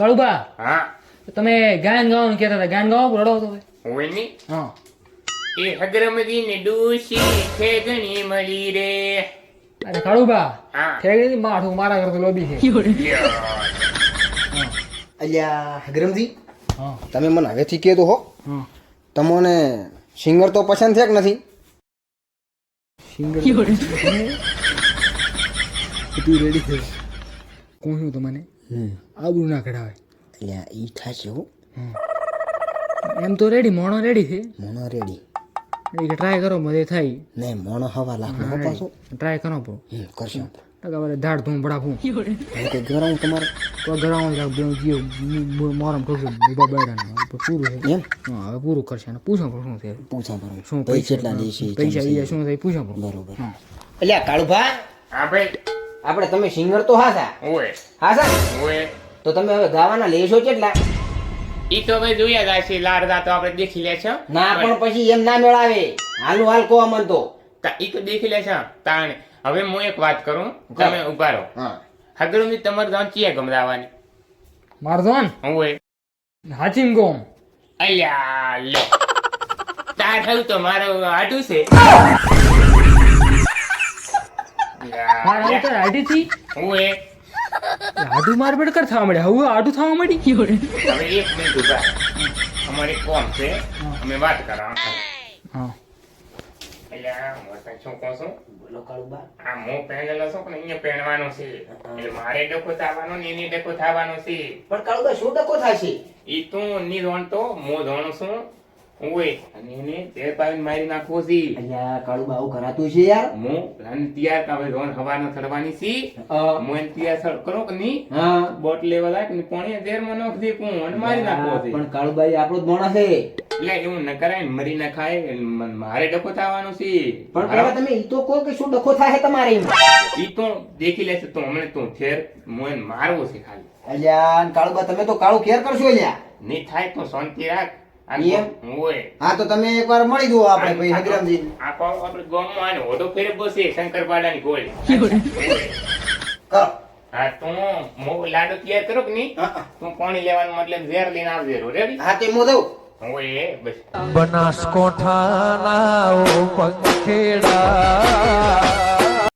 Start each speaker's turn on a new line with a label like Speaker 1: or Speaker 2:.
Speaker 1: કાળુબા
Speaker 2: હા
Speaker 1: તમે ગાયન ગાવાનું કહેતા હતા, ગાયન ગાવા રડો તો
Speaker 2: હોય ની
Speaker 1: હા
Speaker 2: એ હગરમદી ને ડૂસી છે ઘણી મળી રે.
Speaker 1: અરે કાળુબા
Speaker 2: હા
Speaker 1: ઠેકડી માઠું મારા કરતો લોબી છે.
Speaker 3: અલ્યા હગરમજી,
Speaker 1: હા
Speaker 3: તમે મને હવેથી કહેતો હો,
Speaker 1: હા
Speaker 3: તમને સિંગર તો પસંદ છે કે નથી?
Speaker 1: સિંગર તું રેડી છે કોણ છું તમને આબરૂ ના કઢાવે.
Speaker 3: અલ્યા ઈ થશે હો,
Speaker 1: એમ તો રેડી મોણો રેડી છે
Speaker 3: મોણો રેડી
Speaker 1: કે ટ્રાય કરો બધે થાય
Speaker 3: ને મોણો હવા લાખનો હો પાછો.
Speaker 1: ટ્રાય કરો પણ
Speaker 3: કરશું
Speaker 1: ટકા ધાડ ધૂમ બડા ફૂં
Speaker 3: હવે કંઈ ગરાવું તમારે
Speaker 1: તો ગરાવું જીવ મોરમ ઠોકશું બીબા બેડા પૂરું છે
Speaker 3: એમ
Speaker 1: હા હવે પૂરું કરશે અને પૂછો પણ શું છે
Speaker 3: પૂછા ભરું
Speaker 1: શું
Speaker 3: પૈસા કેટલા લેશે
Speaker 1: પૈસા બીજા શું થાય પૂછો પણ
Speaker 3: બરોબર. અલ્યા કાળુભા,
Speaker 2: હા ભાઈ
Speaker 3: આપણે તમે સિંગર તો હાસા
Speaker 2: હોય
Speaker 3: હાસા
Speaker 2: હોય
Speaker 3: તો તમે હવે ગાવાના લેશો કેટલા?
Speaker 2: ઈ તો ભાઈ જોયા જાય લાડદા તો આપણે દેખી લે છે
Speaker 3: ના પણ પછી એમ ના મેળાવે. હાલું હાલ કહો અમન તો.
Speaker 2: ઈ તો દેખી લે છે તાણે. હવે હું એક વાત કરું, તમે ઉભા રહો.
Speaker 3: હા
Speaker 2: હગરમદી તમારે ગામ ચિયા ગમરાવાની
Speaker 1: મારધોન
Speaker 2: હોય
Speaker 1: હાચીમ ગોમ
Speaker 2: અલ્યા લે તાર થયું તો મારું આટું છે.
Speaker 1: મારા હાલ તો હાડી થી
Speaker 2: હોય
Speaker 1: હાડું માર બેડ કર થવા મળ્યા હવે હાડું થવા મળી
Speaker 2: હવે એક મિનિટ ઉભા અમારી કોમ છે અમે વાત કરા.
Speaker 1: હા
Speaker 2: અલ્યા હું તને શું કહું છું,
Speaker 3: બોલો કાળુબા.
Speaker 2: આ હું પહેરેલો છું પણ અહીંયા પહેરવાનો છે એટલે મારે ડકો થવાનો ને એની ડકો થવાનો છે.
Speaker 3: પણ કાળુબા શું ડકો થશે?
Speaker 2: ઈ તું ની રોણતો હું રોણું છું ઓય અને એને તે પાવીને મારી નાખવો છે.
Speaker 3: અલ્યા કાળુબા આવું કરાતું છે યાર.
Speaker 2: હું પ્લાન તૈયાર કાવે રોણ હવાનો થડવાની છે. હું એને તૈયાર થડ કરો કે ની
Speaker 3: હા
Speaker 2: બોટ લેવા લાગ ને પાણી દેરમાં નાખ દે હું અને મારી નાખવો છે.
Speaker 3: પણ કાળુબા એ આપણો જ માણસ છે.
Speaker 2: એટલે એવું ન કરાય ને મરી ના ખાય મારે ડકો થવાનું છે.
Speaker 3: પણ પેલા તમે ઈ તો કહો કે શું ડખો થાય તમારે એમ.
Speaker 2: ઈ તો દેખી લેશે તો હમણાં તું ફેર હું એને મારવો છે ખાલી.
Speaker 3: અલ્યા કાળુબા તમે તો કાળું ખેર કરશો અલ્યા.
Speaker 2: નહીં થાય તો શાંતિ રાખ. આ
Speaker 3: એમ?
Speaker 2: હોય
Speaker 3: હા તો તમે એકવાર મળી દો આપણે ભાઈ હગરામજી.
Speaker 2: આ પાવ આપણે ગામમાં આને હોડો ફેરે બસે શંકરપાડાની ગોળી.
Speaker 3: કરો.
Speaker 2: હા તું મો લાડુ તૈયાર કરો કે નહીં
Speaker 3: હા,
Speaker 2: તું પાણી લેવાનું મતલબ ઝેર લઈને આવજે રેડી
Speaker 3: હા તે મો દઉં.
Speaker 2: હોય બસ
Speaker 4: બનાસકોઠાના ઓ પંખેડા